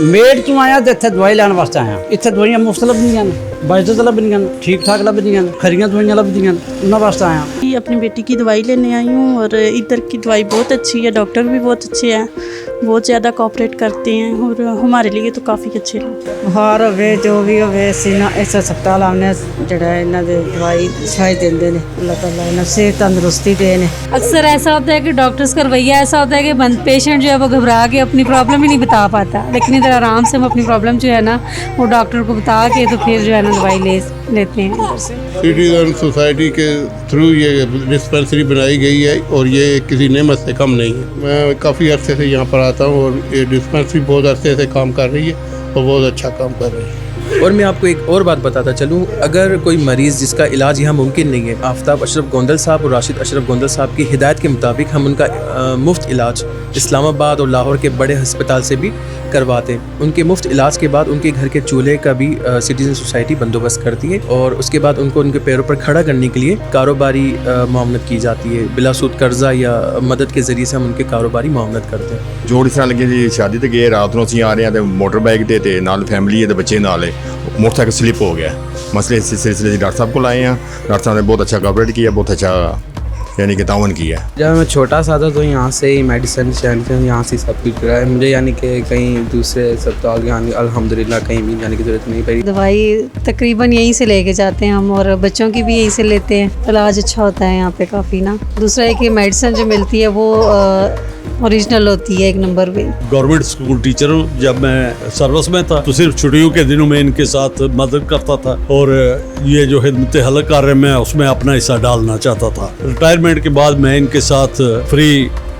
ਮੇੜ ਤੋਂ ਆਇਆ ਤੇ ਇੱਥੇ ਦਵਾਈ ਲੈਣ ਵਾਸਤੇ ਆਇਆ। ਇੱਥੇ ਦਵਾਈਆਂ ਮੁਫਤ ਲੱਭਦੀਆਂ ਨੇ, ਬਜਟ ਲੱਭਦੀਆਂ ਨੇ, ठीक ठाक ਲੱਭਦੀਆਂ ਨੇ, खरियां दवाइयाँ ਲੱਭਦੀਆਂ ਨੇ, ਉਹਨਾਂ ਵਾਸਤੇ आया। अपनी बेटी की दवाई लेने आई हूँ और इधर की दवाई बहुत अच्छी है, डॉक्टर भी बहुत अच्छे हैं, बहुत ज़्यादा कोऑपरेट करते हैं और हमारे लिए तो काफ़ी अच्छे हैं। बुखार होवे जो भी होवे इस हस्पताल आने जड़ा इन्हां दे दवाई छाई देंदे ने, अल्लाह ताला इन्हां सेहत तंदुरुस्ती देने। अक्सर ऐसा होता है कि डॉक्टर्स का रवैया ऐसा होता है कि बंद पेशेंट जो है वो घबरा के अपनी प्रॉब्लम ही नहीं बता पाता, लेकिन इधर आराम से हम अपनी प्रॉब्लम जो है ना वो डॉक्टर को बता के तो फिर जो है ना दवाई लेते हैं उधर से। सिटीजन सोसाइटी के थ्रू ये डिस्पेंसरी बनाई गई है और ये किसी नेमत से कम नहीं है। मैं काफ़ी अरसे से यहाँ पर आता हूँ और ये डिस्पेंसरी बहुत अरसे से काम कर रही है और बहुत अच्छा काम कर रही है। और मैं आपको एक और बात बताता चलूँ, अगर कोई मरीज़ जिसका इलाज यहाँ मुमकिन नहीं है, आफ्ताब अशरफ गोंदल साहब और राशिद अशरफ गोंदल साहब की हिदायत के मुताबिक हम उनका मुफ्त इलाज इस्लामाबाद और लाहौर के बड़े हस्पताल से भी करवाते हैं। उनके मुफ्त इलाज के बाद उनके घर के चूल्हे का भी सिटीजन सोसाइटी बंदोबस्त करती है और उसके बाद उनको उनके पैरों पर खड़ा करने के लिए कारोबारी मामलत की जाती है। बिलासूद कर्जा या मदद के ज़रिए से हम उनके कारोबारी मामलत करते हैं। जोड़ इस तरह लगे जी शादी ते गए, रात ਨੂੰ ਅਸੀਂ ਆ ਰਹੇ ਹਾਂ ਤੇ ਮੋਟਰ ਬਾਈਕ ਤੇ ਨਾਲ ਫੈਮਿਲੀ ਹੈ ਤੇ ਬੱਚੇ ਨਾਲ ਹੈ, मोटरसाइकिल स्लिप हो गया। मसले इस सिलसिले से डॉक्टर साहब को लाए हैं। डॉक्टर साहब ने बहुत अच्छा कवरेज किया, बहुत अच्छा यानी कि तावन किया। जब मैं छोटा सा था तो यहाँ से ही मेडिसिन यहाँ से सब कुछ कराया मुझे, यानी कि कहीं दूसरे अस्पताल यानी अल्हम्दुलिल्लाह कहीं भी जाने की ज़रूरत नहीं पड़ी। दवाई तकरीबन यहीं से लेके जाते हैं हम और बच्चों की भी यहीं से लेते हैं। इलाज अच्छा होता है यहाँ पे काफ़ी ना। दूसरा है कि मेडिसिन जो मिलती है वो ओरिजिनल होती है, एक नंबर पे। गवर्नमेंट स्कूल टीचर हूँ। जब मैं सर्विस में था तो सिर्फ छुट्टियों के दिनों में इनके साथ मदद करता था और ये जो खिदमत हलक कार्य में उसमें अपना हिस्सा डालना चाहता था। रिटायरमेंट के बाद मैं इनके साथ फ्री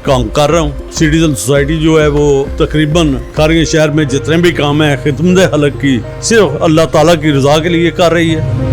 काम कर रहा हूँ। सिटीजन सोसाइटी जो है वो तकरीबन खारगे शहर में जितने भी काम है खिदमत हलक की सिर्फ अल्लाह ताला की रज़ा के लिए कर रही है।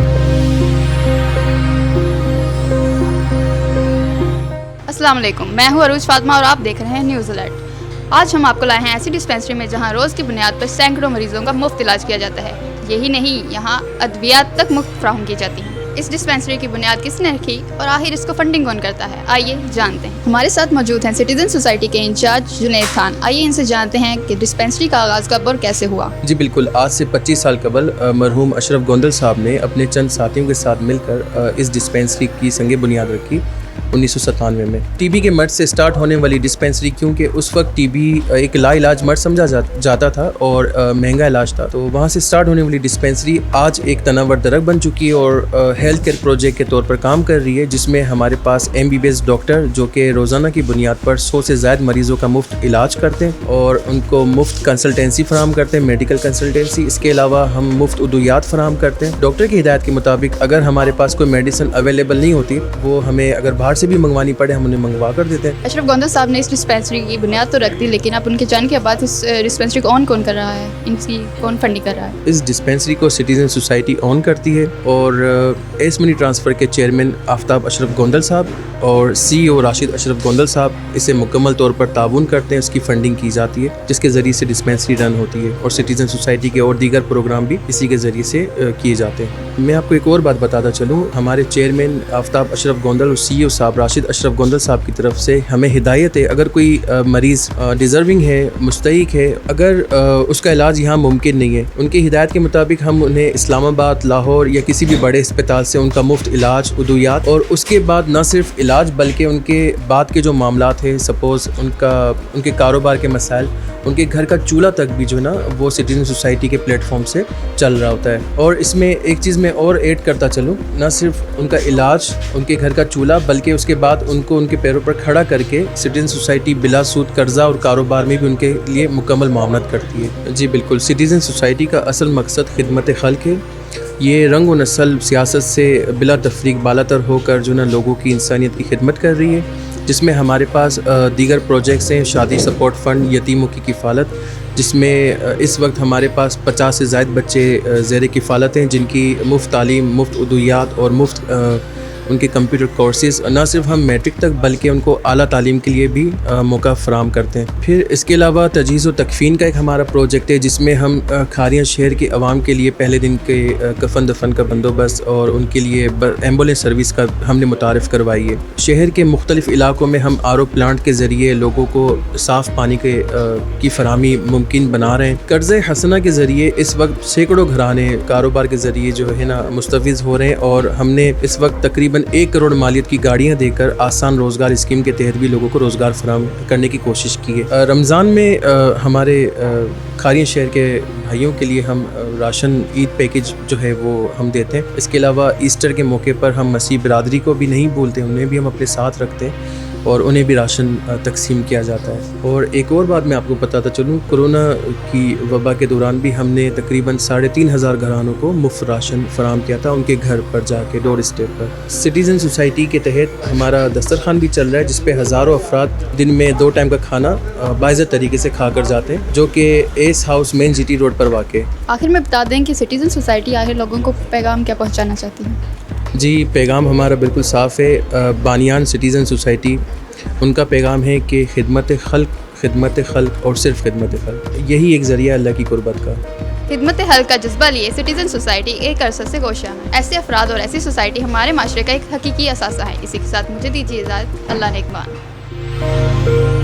अस्सलाम वालेकुम, मैं हूँ अरूज फातिमा और आप देख रहे हैं न्यूज़ अलर्ट। आज हम आपको लाए हैं ऐसी डिस्पेंसरी में जहाँ रोज़ की बुनियाद पर सैकड़ों मरीजों का मुफ्त इलाज किया जाता है। यही नहीं, यहाँ अद्वियात तक मुफ्त फराहम की जाती हैं। इस डिस्पेंसरी की बुनियाद किसने रखी और आखिर इसको फंडिंग कौन करता है, आइए जानते हैं। हमारे साथ मौजूद हैं सिटीजन सोसाइटी के इंचार्ज जुनैद खान। आइए इनसे जानते हैं कि डिस्पेंसरी का आगाज़ कब और कैसे हुआ। जी बिल्कुल, आज से 25 साल कबल मरहूम अशरफ गोंदल साहब ने अपने चंद साथियों के साथ मिलकर इस डिस्पेंसरी की संगे बुनियाद रखी 1997 में। टीबी के मर्ज से स्टार्ट होने वाली डिस्पेंसरी, क्योंकि उस वक्त टीबी एक लाइलाज मर्ज समझा जाता था और महंगा इलाज था, तो वहाँ से स्टार्ट होने वाली डिस्पेंसरी आज एक तनावर दरक बन चुकी है और हेल्थ केयर प्रोजेक्ट के तौर पर काम कर रही है, जिसमें हमारे पास MBBS डॉक्टर जो कि रोज़ाना की बुनियाद पर 100 से ज़्यादा मरीज़ों का मुफ्त इलाज करते हैं और उनको मुफ्त कंसल्टेंसी फराहम करते हैं, मेडिकल कंसल्टेंसी। इसके अलावा हम मुफ्त उदुयात फराहम करते हैं। डॉक्टर की हिदायत के मुताबिक अगर हमारे पास कोई मेडिसिन अवेलेबल नहीं होती, वो हमें अगर बाहर से भी मंगवानी पड़े हम उन्हें मंगवा कर देते हैं। अशरफ गोंदल साहब ने इस डिस्पेंसरी की बुनियाद तो रख दी, लेकिन अब उनके जाने के बाद इस डिस्पेंसरी को ऑन कौन कर रहा है, इनकी कौन फंडिंग कर रहा है? इस डिस्पेंसरी को सिटीजन सोसाइटी ऑन करती है और एस मनी ट्रांसफ़र के चेयरमैन आफ्ताब अशरफ गोंदल साहब और CEO राशिद अशरफ गोंदल साहब इसे मुकम्मल तौर पर ताउन करते हैं। उसकी फंडिंग की जाती है जिसके ज़रिए से डिस्पेंसरी रन होती है और सिटीजन सोसाइटी के और दीगर प्रोग्राम भी इसी के ज़रिए से किए जाते हैं। मैं आपको एक और बात बताता चलूँ, हमारे चेयरमैन आफ्ताब अशरफ गोंदल और CEO साहब राशिद अशरफ गोंदल साहब की तरफ से हमें हिदायत है, अगर कोई मरीज़ डिज़र्विंग है, मुस्तहिक है, अगर उसका इलाज यहाँ मुमकिन नहीं है, उनकी हिदायत के मुताबिक हम उन्हें इस्लामाबाद, लाहौर या किसी भी बड़े अस्पताल से उनका मुफ्त इलाज, उदुयात और उसके बाद न सिर्फ इलाज बल्कि उनके बाद के जो मामलात हैं, सपोज़ उनके कारोबार के मसाइल, उनके घर का चूल्हा तक भी जो है ना वो सिटीजन सोसाइटी के प्लेटफॉर्म से चल रहा होता है। और इसमें एक चीज़ मैं और ऐड करता चलूँ, न सिर्फ उनका इलाज, उनके घर का चूल्हा, बल्कि उसके बाद उनको उनके पैरों पर खड़ा करके सिटीजन सोसाइटी बिला सूद कर्जा और कारोबार में भी उनके लिए मुकम्मल मामलत करती है। जी बिल्कुल, सिटीजन सोसाइटी का असल मकसद खिदमत खल्क है। ये रंग व नस्ल सियासत से बिला तफरीक बालातर होकर जो ना लोगों की इंसानियत की खिदमत कर रही है, जिसमें हमारे पास दीगर प्रोजेक्ट्स हैं, शादी सपोर्ट फ़ंड, यतीमों की किफ़ालत, जिसमें इस वक्त हमारे पास 50 से ज़ायद बच्चे ज़ेर किफ़ालत हैं जिनकी मुफ्त तालीम, मुफ्त उदुयात और मुफ्त ان کے کمپیوٹر کورسز نہ صرف ہم میٹرک تک بلکہ ان کو اعلیٰ تعلیم کے لیے بھی موقع فراہم کرتے ہیں. پھر اس کے علاوہ تجہیز و تکفین کا ایک ہمارا پروجیکٹ ہے جس میں ہم کھاریاں شہر کے عوام کے لیے پہلے دن کے کفن دفن کا بندوبست اور ان کے لیے ایمبولینس سروس کا ہم نے متعارف کروائی ہے. شہر کے مختلف علاقوں میں ہم RO پلانٹ کے ذریعے لوگوں کو صاف پانی کی فراہمی ممکن بنا رہے ہیں. قرض حسنہ کے ذریعے اس وقت سینکڑوں گھرانے کاروبار کے ذریعے جو ہے نا مستفیض ہو رہے ہیں اور ہم نے اس وقت تقریباً 1 کروڑ مالیت کی گاڑیاں دے کر آسان روزگار اسکیم کے تحت بھی لوگوں کو روزگار فراہم کرنے کی کوشش کی ہے. رمضان میں ہمارے کھاریاں شہر کے بھائیوں کے لیے ہم راشن عید پیکج جو ہے وہ ہم دیتے ہیں. اس کے علاوہ ایسٹر کے موقع پر ہم مسیح برادری کو بھی نہیں بھولتے, انہیں بھی ہم اپنے ساتھ رکھتے ہیں اور انہیں بھی راشن تقسیم کیا جاتا ہے. اور ایک اور بات میں آپ کو بتاتا چلوں, کورونا کی وبا کے دوران بھی ہم نے تقریباً 3,500 گھرانوں کو مفت راشن فراہم کیا تھا ان کے گھر پر جا کے, ڈور اسٹیپ پر. سٹیزن سوسائٹی کے تحت ہمارا دسترخوان بھی چل رہا ہے جس پہ ہزاروں افراد دن میں 2 ٹائم کا کھانا باعزت طریقے سے کھا کر جاتے ہیں, جو کہ ایس ہاؤس مین GT روڈ پر واقع ہے. آخر میں بتا دیں کہ سٹیزن سوسائٹی آخر لوگوں کو پیغام کیا پہنچانا چاہتی ہے؟ جی, پیغام ہمارا بالکل صاف ہے. بانیان سٹیزن سوسائٹی, ان کا پیغام ہے کہ خدمت خلق اور صرف خدمت خلق, یہی ایک ذریعہ اللہ کی قربت کا. خدمت خلق کا جذبہ لیے سٹیزن سوسائٹی ایک عرصے سے کوشاں ہے. ایسے افراد اور ایسی سوسائٹی ہمارے معاشرے کا ایک حقیقی اثاثہ ہے. اسی کے ساتھ مجھے دیجیے اجازت. اللہ نگہبان.